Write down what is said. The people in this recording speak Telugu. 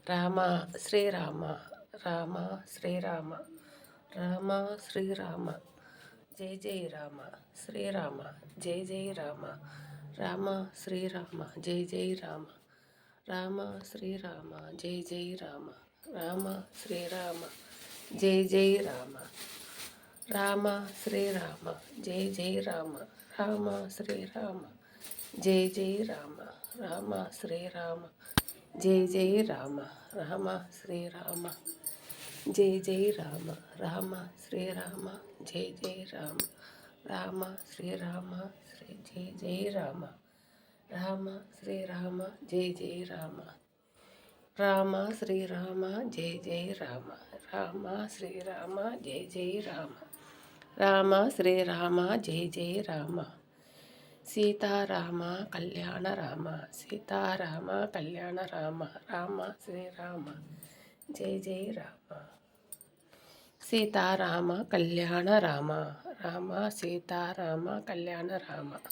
రామ శ్రీరామ రామ శ్రీరామ రామ శ్రీరామ జై జై రామ శ్రీరామ జై జై రామ రామ శ్రీరామ జై జై రామ రామ శ్రీరామ జై జై రామ రామ శ్రీరామ జై జై రామ రామ శ్రీరామ జై జై రామ రామ శ్రీరామ జై జై రామ రామ శ్రీరామ జై జై రామ రామ శ్రీరామ జై జై రామ రామ శ్రీరామ జై జై రామ రామ శ్రీరామ జై జై రామ రామ శ్రీరామ జై జై రామ రామ శ్రీరామ జై జై రామ రామ శ్రీరామ జై జై రామ రామ శ్రీరామ జై జై రామ సీతారామ కళ్యాణ రామ సీతారామ కళ్యాణ రామ రామ శ్రీరామ జై జై రామ సీతారామ కళ్యాణ రామ రామ సీతారామ కళ్యాణ రామ